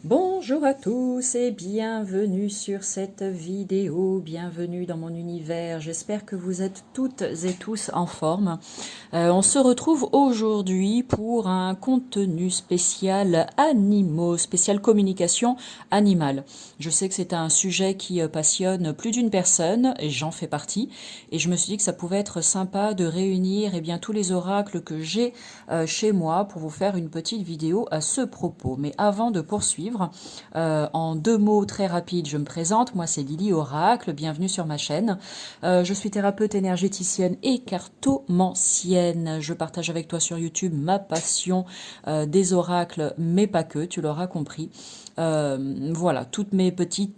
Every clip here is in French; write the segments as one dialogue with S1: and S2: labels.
S1: Bonjour à tous et bienvenue sur cette vidéo, bienvenue dans mon univers. J'espère que vous êtes toutes et tous en forme. On se retrouve aujourd'hui pour un contenu spécial animaux, spécial communication animale. Je sais que c'est un sujet qui passionne plus d'une personne et j'en fais partie. Et je me suis dit que ça pouvait être sympa de réunir bien, tous les oracles que j'ai chez moi pour vous faire une petite vidéo à ce propos. Mais avant de poursuivre, en deux mots très rapides, je me présente. Moi, c'est Lily Oracle. Bienvenue sur ma chaîne. Je suis thérapeute énergéticienne et cartomancienne. Je partage avec toi sur YouTube ma passion des oracles, mais pas que, tu l'auras compris. Voilà, tous mes petits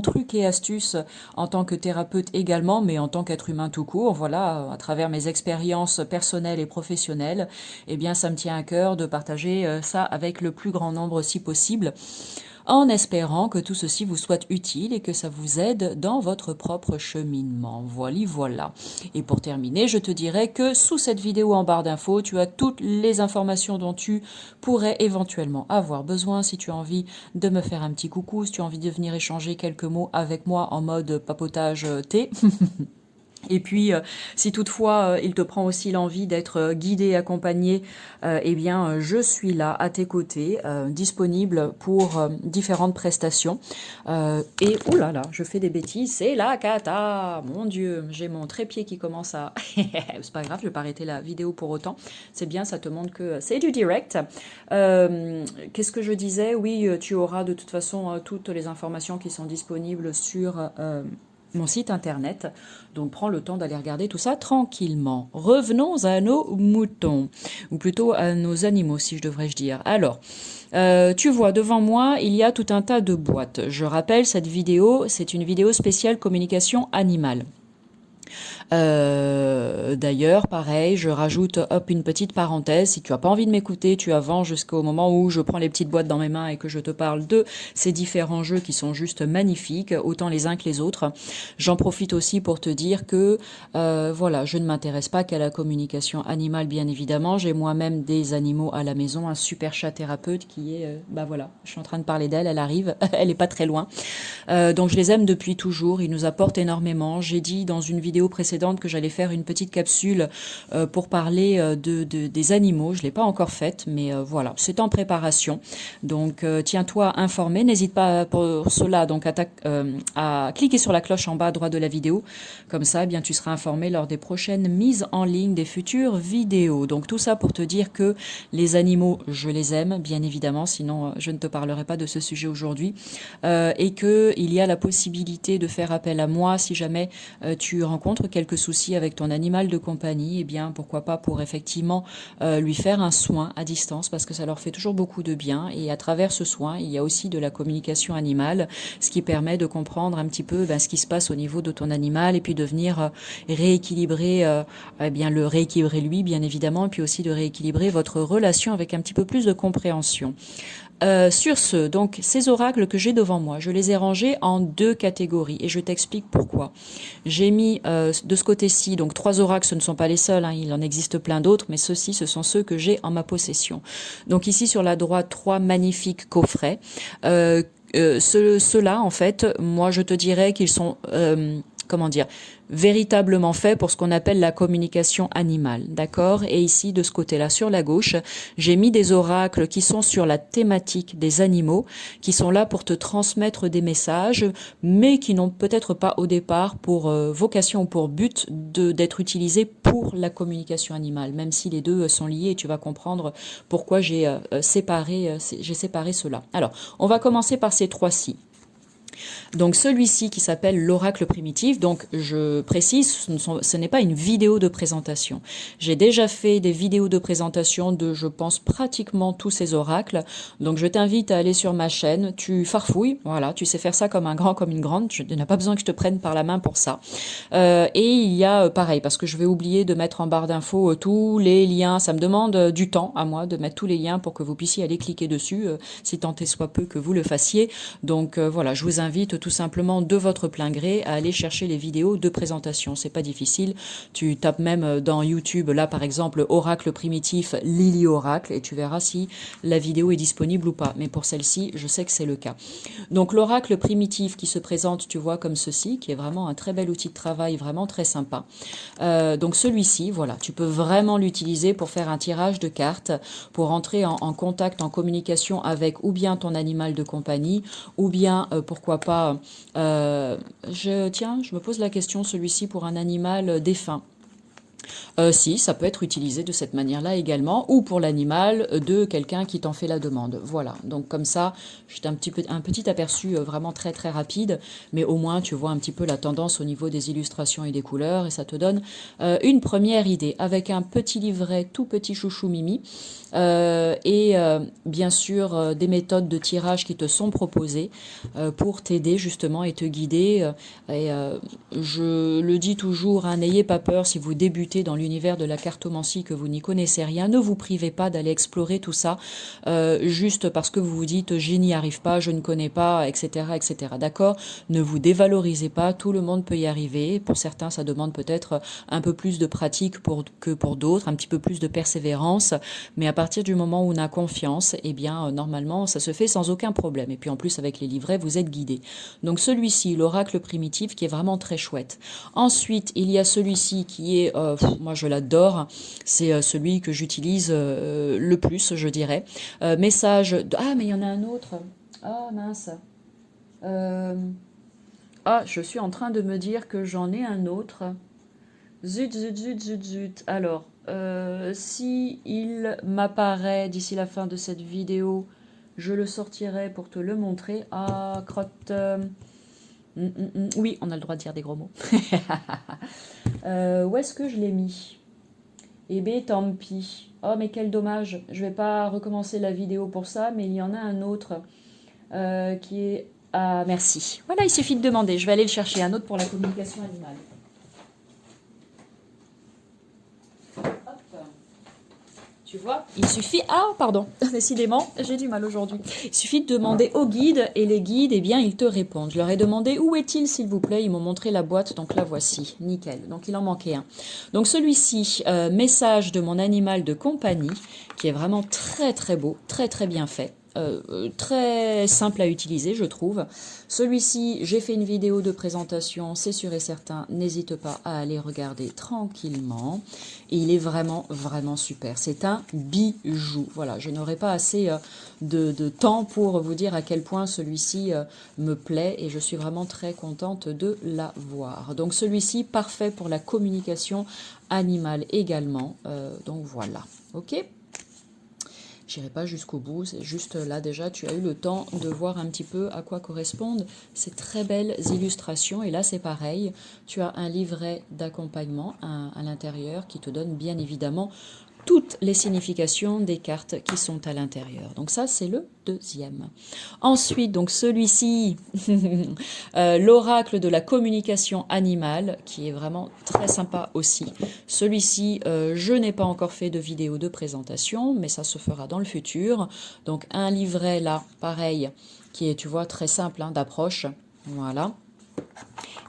S1: trucs et astuces en tant que thérapeute également, mais en tant qu'être humain tout court, voilà, à travers mes expériences personnelles et professionnelles, eh bien, ça me tient à cœur de partager ça avec le plus grand nombre si possible, en espérant que tout ceci vous soit utile et que ça vous aide dans votre propre cheminement. Voilà, voilà. Et pour terminer, je te dirais que sous cette vidéo en barre d'infos, tu as toutes les informations dont tu pourrais éventuellement avoir besoin si tu as envie de me faire un petit coucou, si tu as envie de venir échanger quelques mots avec moi en mode papotage thé. Et puis, si toutefois il te prend aussi l'envie d'être guidé, accompagné, eh bien, je suis là à tes côtés, disponible pour différentes prestations. Et oh là là, je fais des bêtises, c'est la cata. Mon Dieu, j'ai mon trépied qui commence à. C'est pas grave, je vais pas arrêter la vidéo pour autant. C'est bien, ça te montre que c'est du direct. Qu'est-ce que je disais? Oui, tu auras de toute façon toutes les informations qui sont disponibles sur mon site internet. Donc prends le temps d'aller regarder tout ça tranquillement. Revenons à nos moutons, ou plutôt à nos animaux si je devrais dire. Alors, tu vois devant moi, il y a tout un tas de boîtes. Je rappelle, cette vidéo, c'est une vidéo spéciale communication animale. D'ailleurs, pareil, je rajoute hop une petite parenthèse. Si tu as pas envie de m'écouter, tu avances jusqu'au moment où je prends les petites boîtes dans mes mains et que je te parle de ces différents jeux qui sont juste magnifiques, autant les uns que les autres. J'en profite aussi pour te dire que voilà, je ne m'intéresse pas qu'à la communication animale, bien évidemment. J'ai moi-même des animaux à la maison, un super chat thérapeute qui est, bah voilà, je suis en train de parler d'elle, elle arrive, elle est pas très loin. Donc je les aime depuis toujours, ils nous apportent énormément. J'ai dit dans une vidéo précédente que j'allais faire une petite capsule pour parler des animaux. Je ne l'ai pas encore faite, mais voilà, c'est en préparation. Donc tiens-toi informé. N'hésite pas pour cela donc à cliquer sur la cloche en bas à droite de la vidéo. Comme ça, eh bien, tu seras informé lors des prochaines mises en ligne des futures vidéos. Donc tout ça pour te dire que les animaux, je les aime, bien évidemment, sinon je ne te parlerai pas de ce sujet aujourd'hui. Et qu'il y a la possibilité de faire appel à moi si jamais tu rencontres quelques soucis avec ton animal de compagnie, eh bien pourquoi pas pour effectivement lui faire un soin à distance parce que ça leur fait toujours beaucoup de bien et à travers ce soin, il y a aussi de la communication animale, ce qui permet de comprendre un petit peu ce qui se passe au niveau de ton animal et puis de venir rééquilibrer eh bien le rééquilibrer lui bien évidemment et puis aussi de rééquilibrer votre relation avec un petit peu plus de compréhension. Sur ce, donc ces oracles que j'ai devant moi, je les ai rangés en deux catégories et je t'explique pourquoi. J'ai mis de ce côté-ci, donc trois oracles, ce ne sont pas les seuls, hein, il en existe plein d'autres, mais ceux-ci, ce sont ceux que j'ai en ma possession. Donc ici sur la droite, trois magnifiques coffrets. Ceux-là, en fait, moi je te dirais qu'ils sont comment dire, véritablement fait pour ce qu'on appelle la communication animale, d'accord? Et ici, de ce côté-là, sur la gauche, j'ai mis des oracles qui sont sur la thématique des animaux, qui sont là pour te transmettre des messages, mais qui n'ont peut-être pas au départ pour vocation ou pour but d'être utilisés pour la communication animale, même si les deux sont liés et tu vas comprendre pourquoi j'ai séparé cela. Alors, on va commencer par ces trois-ci. Donc celui-ci qui s'appelle l'oracle primitif, donc je précise, ce n'est pas une vidéo de présentation. J'ai déjà fait des vidéos de présentation de, je pense, pratiquement tous ces oracles. Donc je t'invite à aller sur ma chaîne, tu farfouilles, voilà, tu sais faire ça comme un grand, comme une grande, tu n'as pas besoin que je te prenne par la main pour ça. Et il y a, pareil, parce que je vais oublier de mettre en barre d'infos tous les liens, ça me demande du temps à moi de mettre tous les liens pour que vous puissiez aller cliquer dessus, si tant est soit peu que vous le fassiez. Donc voilà, je vous invite t'invite tout simplement de votre plein gré à aller chercher les vidéos de présentation. C'est pas difficile. Tu tapes même dans YouTube, là par exemple, Oracle primitif, Lily Oracle, et tu verras si la vidéo est disponible ou pas. Mais pour celle-ci, je sais que c'est le cas. Donc l'oracle primitif qui se présente, tu vois, comme ceci, qui est vraiment un très bel outil de travail, vraiment très sympa. Donc celui-ci, voilà, tu peux vraiment l'utiliser pour faire un tirage de cartes, pour entrer en contact, en communication avec ou bien ton animal de compagnie, ou bien, pourquoi pas, je me pose la question, celui-ci pour un animal défunt. Si, ça peut être utilisé de cette manière-là également, ou pour l'animal de quelqu'un qui t'en fait la demande. Voilà, donc comme ça, j'ai un petit aperçu vraiment très très rapide, mais au moins tu vois un petit peu la tendance au niveau des illustrations et des couleurs, et ça te donne une première idée, avec un petit livret tout petit chouchou mimi, bien sûr des méthodes de tirage qui te sont proposées pour t'aider justement et te guider. Je le dis toujours, hein, n'ayez pas peur si vous débutez dans l'univers de la cartomancie, que vous n'y connaissez rien, ne vous privez pas d'aller explorer tout ça juste parce que vous vous dites je n'y arrive pas, je ne connais pas, etc. etc. D'accord? Ne vous dévalorisez pas, tout le monde peut y arriver. Pour certains, ça demande peut-être un peu plus de pratique que pour d'autres, un petit peu plus de persévérance, mais à partir du moment où on a confiance, eh bien normalement ça se fait sans aucun problème. Et puis en plus avec les livrets, vous êtes guidé. Donc celui-ci, l'oracle primitif, qui est vraiment très chouette. Ensuite, il y a celui-ci qui est, moi je l'adore, c'est celui que j'utilise le plus, je dirais. Message, ah mais il y en a un autre, ah mince, Euh, ah je suis en train de me dire que j'en ai un autre, zut zut zut zut zut, alors, si il m'apparaît d'ici la fin de cette vidéo, je le sortirai pour te le montrer. Ah, crotte. Oui, on a le droit de dire des gros mots. Où est-ce que je l'ai mis? Eh bien, tant pis. Oh, mais quel dommage. Je vais pas recommencer la vidéo pour ça, mais il y en a un autre qui est... Ah, merci. Voilà, il suffit de demander. Je vais aller le chercher. Un autre pour la communication animale. Hop. Tu vois, il suffit... Ah, pardon, décidément, j'ai du mal aujourd'hui. Il suffit de demander au guide, et les guides, eh bien, ils te répondent. Je leur ai demandé où est-il, s'il vous plaît. Ils m'ont montré la boîte, donc la voici. Nickel. Donc, il en manquait un. Donc, celui-ci, message de mon animal de compagnie, qui est vraiment très, très beau, très, très bien fait. Très simple à utiliser, je trouve. Celui-ci, j'ai fait une vidéo de présentation, c'est sûr et certain, n'hésite pas à aller regarder tranquillement. Et il est vraiment, vraiment super. C'est un bijou. Voilà, je n'aurai pas assez de temps pour vous dire à quel point celui-ci me plaît et je suis vraiment très contente de l'avoir. Donc celui-ci, parfait pour la communication animale également. Donc voilà, ok ? J'irai pas jusqu'au bout, c'est juste là déjà tu as eu le temps de voir un petit peu à quoi correspondent ces très belles illustrations. Et là c'est pareil, tu as un livret d'accompagnement à l'intérieur qui te donne bien évidemment toutes les significations des cartes qui sont à l'intérieur. Donc ça, c'est le deuxième. Ensuite, donc celui-ci, l'oracle de la communication animale, qui est vraiment très sympa aussi. Celui-ci, je n'ai pas encore fait de vidéo de présentation, mais ça se fera dans le futur. Donc un livret là, pareil, qui est, tu vois, très simple hein, d'approche. Voilà.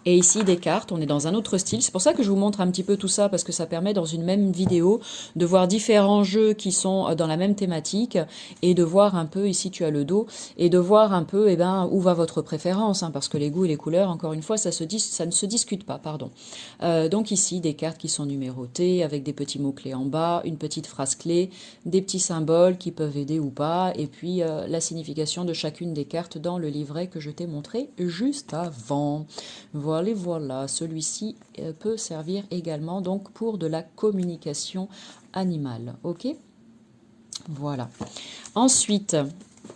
S1: Et ici des cartes, on est dans un autre style. C'est pour ça que je vous montre un petit peu tout ça, parce que ça permet dans une même vidéo de voir différents jeux qui sont dans la même thématique et de voir un peu, ici tu as le dos, et de voir un peu où va votre préférence, hein, parce que les goûts et les couleurs, encore une fois, ça ne se discute pas. Pardon. Donc ici, des cartes qui sont numérotées avec des petits mots-clés en bas, une petite phrase clé, des petits symboles qui peuvent aider ou pas, et puis la signification de chacune des cartes dans le livret que je t'ai montré juste avant. Voilà, celui-ci peut servir également donc pour de la communication animale, ok? Voilà. Ensuite,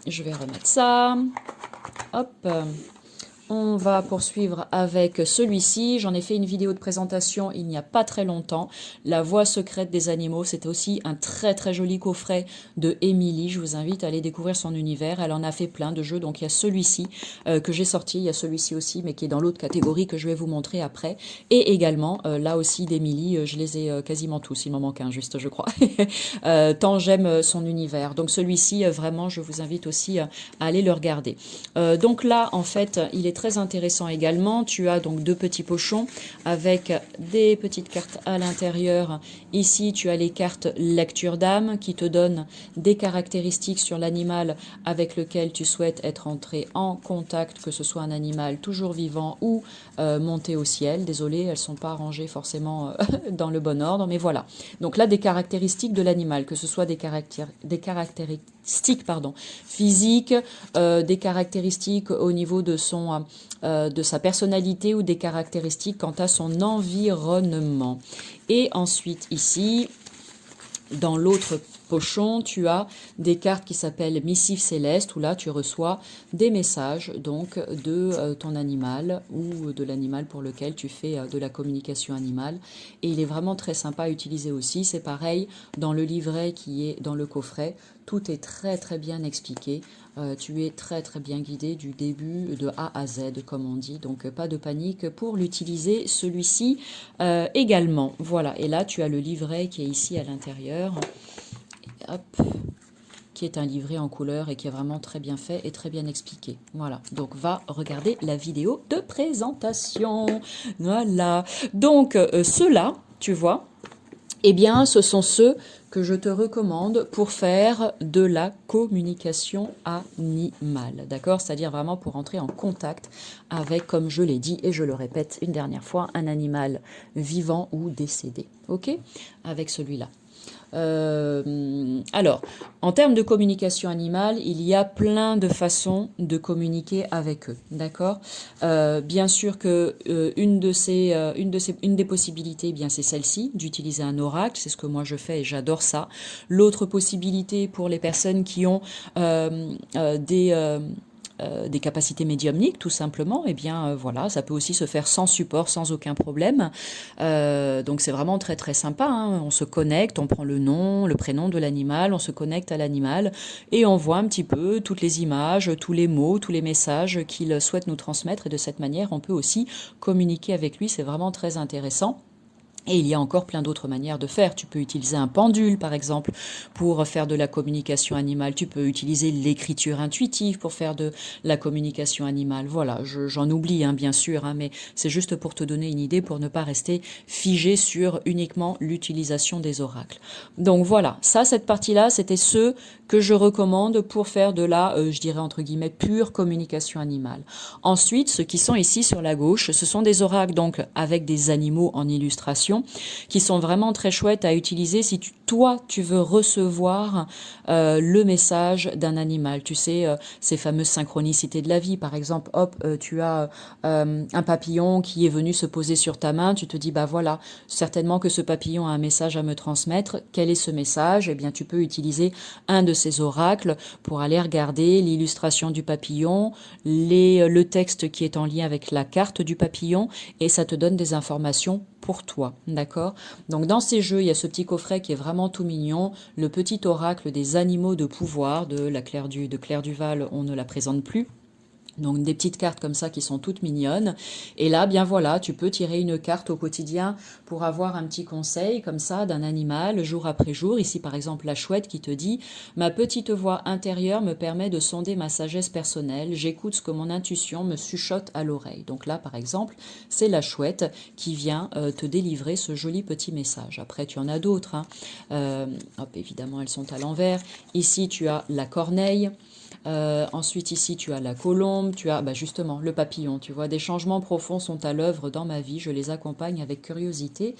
S1: je vais remettre ça. Hop. on va poursuivre avec celui-ci. J'en ai fait une vidéo de présentation il n'y a pas très longtemps. La voix secrète des animaux. C'était aussi un très très joli coffret de Émilie. Je vous invite à aller découvrir son univers. Elle en a fait plein de jeux. Donc il y a celui-ci que j'ai sorti. Il y a celui-ci aussi, mais qui est dans l'autre catégorie que je vais vous montrer après. Et également, là aussi d'Émilie, je les ai quasiment tous. Il m'en manque un juste, je crois. Tant j'aime son univers. Donc celui-ci, vraiment, je vous invite aussi à aller le regarder. Donc là, en fait, il est très intéressant également. Tu as donc deux petits pochons avec des petites cartes à l'intérieur. Ici, tu as les cartes lecture d'âme qui te donnent des caractéristiques sur l'animal avec lequel tu souhaites être entré en contact, que ce soit un animal toujours vivant ou monté au ciel. Désolée, elles ne sont pas rangées forcément dans le bon ordre, mais voilà. Donc là, des caractéristiques de l'animal, que ce soit des caractéristiques physiques, des caractéristiques au niveau de sa personnalité ou des caractéristiques quant à son environnement. Et ensuite ici, dans l'autre pochon, tu as des cartes qui s'appellent missives célestes, où là tu reçois des messages donc de ton animal ou de l'animal pour lequel tu fais de la communication animale. Et il est vraiment très sympa à utiliser aussi. C'est pareil dans le livret qui est dans le coffret. Tout est très très bien expliqué. Tu es très très bien guidé du début de A à Z, comme on dit. Donc pas de panique pour l'utiliser, celui-ci également. Voilà, et là tu as le livret qui est ici à l'intérieur. Hop, qui est un livret en couleur et qui est vraiment très bien fait et très bien expliqué. Voilà, donc va regarder la vidéo de présentation. Voilà, donc ceux-là, tu vois, eh bien, ce sont ceux que je te recommande pour faire de la communication animale, d'accord? C'est-à-dire vraiment pour entrer en contact avec, comme je l'ai dit et je le répète une dernière fois, un animal vivant ou décédé, ok? Avec celui-là. Alors, en termes de communication animale, il y a plein de façons de communiquer avec eux, d'accord? Bien sûr que une des possibilités, eh bien c'est celle-ci, d'utiliser un oracle, c'est ce que moi je fais et j'adore ça. L'autre possibilité pour les personnes qui ont des capacités médiumniques, tout simplement, eh bien voilà, ça peut aussi se faire sans support, sans aucun problème. Donc c'est vraiment très très sympa, hein. On se connecte, on prend le nom, le prénom de l'animal, on se connecte à l'animal et on voit un petit peu toutes les images, tous les mots, tous les messages qu'il souhaite nous transmettre et de cette manière on peut aussi communiquer avec lui, c'est vraiment très intéressant. Et il y a encore plein d'autres manières de faire. Tu peux utiliser un pendule, par exemple, pour faire de la communication animale. Tu peux utiliser l'écriture intuitive pour faire de la communication animale. Voilà, j'en oublie, hein, bien sûr, hein, mais c'est juste pour te donner une idée, pour ne pas rester figé sur uniquement l'utilisation des oracles. Donc voilà, ça, cette partie-là, c'était ceux que je recommande pour faire de la, je dirais entre guillemets, pure communication animale. Ensuite, ceux qui sont ici sur la gauche, ce sont des oracles donc avec des animaux en illustration, qui sont vraiment très chouettes à utiliser si toi tu veux recevoir le message d'un animal. Tu sais, ces fameuses synchronicités de la vie. Par exemple, hop, tu as un papillon qui est venu se poser sur ta main. Tu te dis, bah voilà, certainement que ce papillon a un message à me transmettre. Quel est ce message? Eh bien, tu peux utiliser un de ces oracles pour aller regarder l'illustration du papillon, le texte qui est en lien avec la carte du papillon, et ça te donne des informations pour toi, d'accord? Donc dans ces jeux, il y a ce petit coffret qui est vraiment tout mignon, le petit oracle des animaux de pouvoir de Claire Duval, on ne la présente plus. Donc des petites cartes comme ça qui sont toutes mignonnes. Et là, bien voilà, tu peux tirer une carte au quotidien pour avoir un petit conseil comme ça d'un animal jour après jour. Ici par exemple la chouette qui te dit « Ma petite voix intérieure me permet de sonder ma sagesse personnelle. J'écoute ce que mon intuition me chuchote à l'oreille. » Donc là par exemple, c'est la chouette qui vient te délivrer ce joli petit message. Après tu en as d'autres, hein. Hop, évidemment elles sont à l'envers. Ici tu as la corneille. Ensuite ici tu as la colombe, tu as justement le papillon, tu vois, des changements profonds sont à l'œuvre dans ma vie, je les accompagne avec curiosité,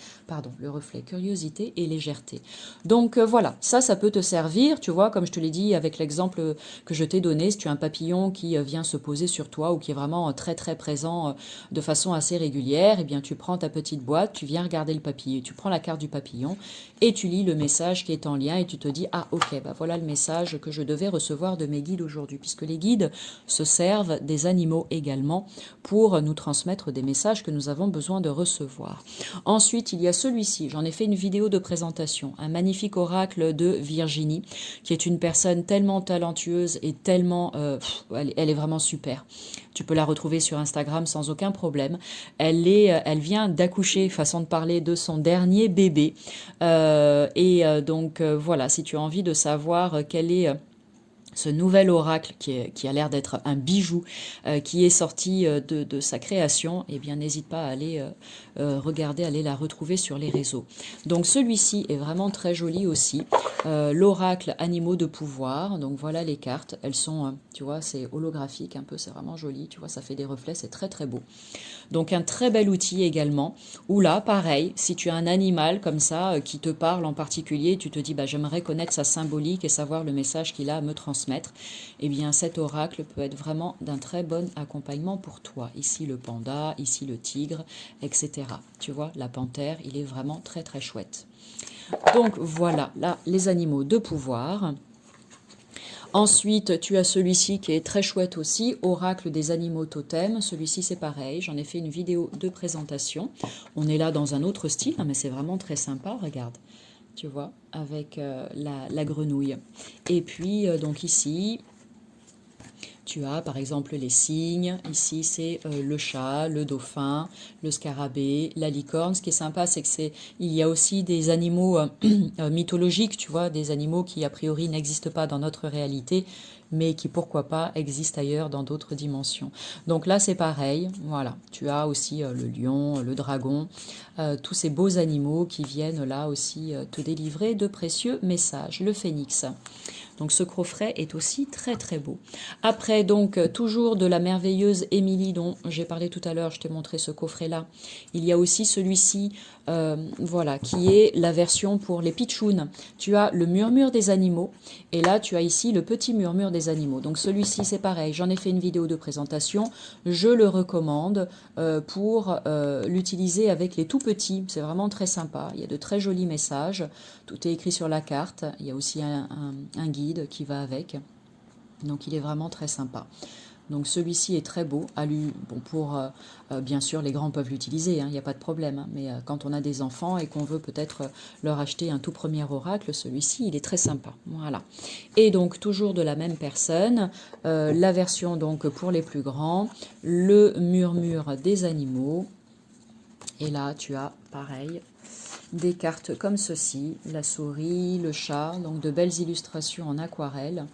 S1: le reflet, curiosité et légèreté. Donc voilà, ça peut te servir, tu vois, comme je te l'ai dit avec l'exemple que je t'ai donné, si tu as un papillon qui vient se poser sur toi ou qui est vraiment très très présent de façon assez régulière, eh bien tu prends ta petite boîte, tu viens regarder le papillon, tu prends la carte du papillon et tu lis le message qui est en lien et tu te dis, ah ok, voilà le message que je devais recevoir de mes guides aujourd'hui. aujourd'hui, puisque les guides se servent des animaux également pour nous transmettre des messages que nous avons besoin de recevoir. Ensuite, il y a celui-ci, j'en ai fait une vidéo de présentation, un magnifique oracle de Virginie, qui est une personne tellement talentueuse et tellement... elle est vraiment super. Tu peux la retrouver sur Instagram sans aucun problème. Elle vient d'accoucher, façon de parler, de son dernier bébé. Donc voilà, si tu as envie de savoir quel est ce nouvel oracle qui a l'air d'être un bijou, qui est sorti de sa création, eh bien n'hésite pas à aller regarder, aller la retrouver sur les réseaux. Donc celui-ci est vraiment très joli aussi. L'oracle animaux de pouvoir, donc voilà les cartes, elles sont, tu vois, c'est holographique un peu, c'est vraiment joli, tu vois, ça fait des reflets, c'est très très beau. Donc un très bel outil également, où là, pareil, si tu as un animal comme ça qui te parle en particulier, tu te dis bah, j'aimerais connaître sa symbolique et savoir le message qu'il a à me transmettre, eh bien cet oracle peut être vraiment d'un très bon accompagnement pour toi. Ici le panda, ici le tigre, etc. Tu vois, la panthère, il est vraiment très très chouette. Donc voilà, là, les animaux de pouvoir. Ensuite, tu as celui-ci qui est très chouette aussi, Oracle des animaux totems. Celui-ci, c'est pareil, j'en ai fait une vidéo de présentation. On est là dans un autre style, mais c'est vraiment très sympa, regarde. Tu vois, avec la grenouille. Et puis, donc ici, tu as par exemple les cygnes, ici c'est le chat, le dauphin, le scarabée, la licorne. Ce qui est sympa, c'est il y a aussi des animaux mythologiques, tu vois, des animaux qui a priori n'existent pas dans notre réalité, mais qui pourquoi pas existent ailleurs dans d'autres dimensions. Donc là c'est pareil, voilà, tu as aussi le lion, le dragon, tous ces beaux animaux qui viennent là aussi te délivrer de précieux messages. Le phénix. Donc ce coffret est aussi très très beau. Après donc toujours de la merveilleuse Émilie dont j'ai parlé tout à l'heure, je t'ai montré ce coffret là. Il y a aussi celui-ci, voilà, qui est la version pour les pitchouns. Tu as le murmure des animaux et là tu as ici le petit murmure des animaux. Donc celui-ci c'est pareil, j'en ai fait une vidéo de présentation, je le recommande pour l'utiliser avec les tout petits. C'est vraiment très sympa, il y a de très jolis messages, tout est écrit sur la carte, il y a aussi un guide qui va avec, donc il est vraiment très sympa. Donc celui-ci est très beau, bon, pour bien sûr les grands peuvent l'utiliser, il n'y a pas de problème, hein, mais quand on a des enfants et qu'on veut peut-être leur acheter un tout premier oracle, celui-ci il est très sympa. Voilà. Et donc toujours de la même personne, la version donc pour les plus grands, le murmure des animaux, et là tu as pareil des cartes comme ceci, la souris, le chat, donc de belles illustrations en aquarelle.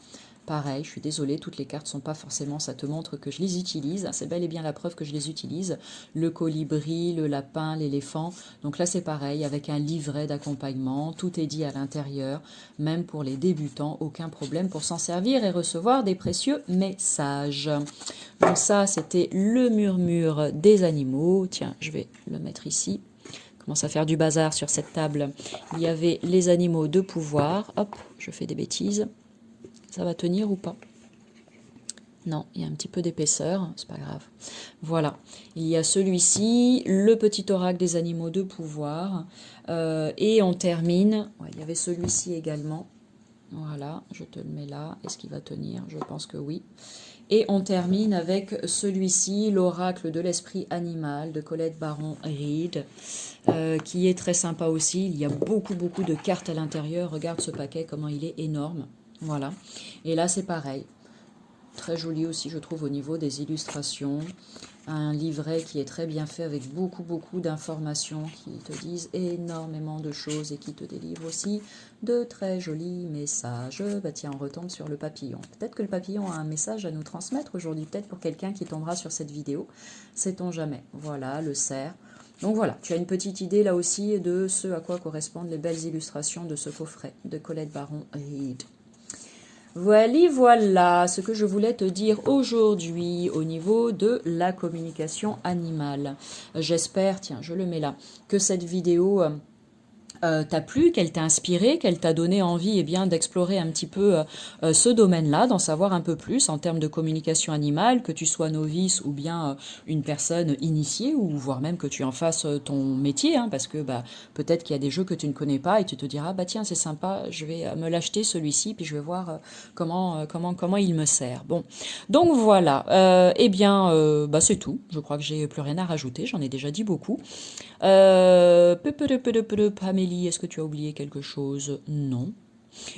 S1: Pareil, je suis désolée, toutes les cartes ne sont pas forcément, ça te montre que je les utilise, c'est bel et bien la preuve que je les utilise. Le colibri, le lapin, l'éléphant, donc là c'est pareil, avec un livret d'accompagnement, tout est dit à l'intérieur, même pour les débutants, aucun problème pour s'en servir et recevoir des précieux messages. Donc ça c'était le murmure des animaux, tiens, je vais le mettre ici. Commence à faire du bazar sur cette table. Il y avait les animaux de pouvoir. Hop, je fais des bêtises. Ça va tenir ou pas? Non, il y a un petit peu d'épaisseur, c'est pas grave. Voilà, il y a celui-ci, le petit oracle des animaux de pouvoir. Et on termine, ouais, il y avait celui-ci également. Voilà, je te le mets là. Est-ce qu'il va tenir? Je pense que oui. Et on termine avec celui-ci, l'oracle de l'esprit animal de Colette Baron-Reid, qui est très sympa aussi. Il y a beaucoup de cartes à l'intérieur. Regarde ce paquet, comment il est énorme. Voilà. Et là, c'est pareil. Très joli aussi, je trouve, au niveau des illustrations. Un livret qui est très bien fait avec beaucoup d'informations qui te disent énormément de choses et qui te délivrent aussi de très jolis messages. Bah tiens, on retombe sur le papillon. Peut-être que le papillon a un message à nous transmettre aujourd'hui, peut-être pour quelqu'un qui tombera sur cette vidéo. Sait-on jamais. Voilà, le cerf. Donc voilà, tu as une petite idée là aussi de ce à quoi correspondent les belles illustrations de ce coffret de Colette Baron-Reid. Voilà ce que je voulais te dire aujourd'hui au niveau de la communication animale. J'espère, tiens, je le mets là, que cette vidéo t'a plu, qu'elle t'a inspiré, qu'elle t'a donné envie d'explorer un petit peu ce domaine-là, d'en savoir un peu plus en termes de communication animale, que tu sois novice ou bien une personne initiée, ou voire même que tu en fasses ton métier, hein, parce que peut-être qu'il y a des jeux que tu ne connais pas et tu te diras, bah tiens, c'est sympa, je vais me l'acheter celui-ci, puis je vais voir comment il me sert. Bon, donc voilà, c'est tout. Je crois que j'ai plus rien à rajouter, j'en ai déjà dit beaucoup. Amélie, est-ce que tu as oublié quelque chose? Non.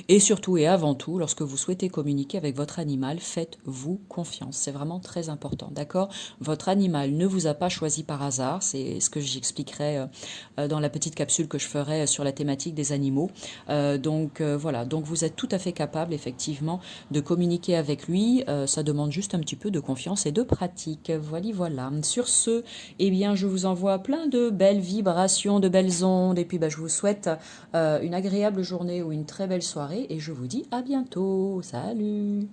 S1: Et surtout et avant tout, lorsque vous souhaitez communiquer avec votre animal, faites-vous confiance. C'est vraiment très important, d'accord? Votre animal ne vous a pas choisi par hasard, c'est ce que j'expliquerai dans la petite capsule que je ferai sur la thématique des animaux. Voilà, donc vous êtes tout à fait capable effectivement de communiquer avec lui. Ça demande juste un petit peu de confiance et de pratique. Voilà, voilà. Sur ce, je vous envoie plein de belles vibrations, de belles ondes, et puis je vous souhaite une agréable journée ou une très belle soirée et je vous dis à bientôt. Salut!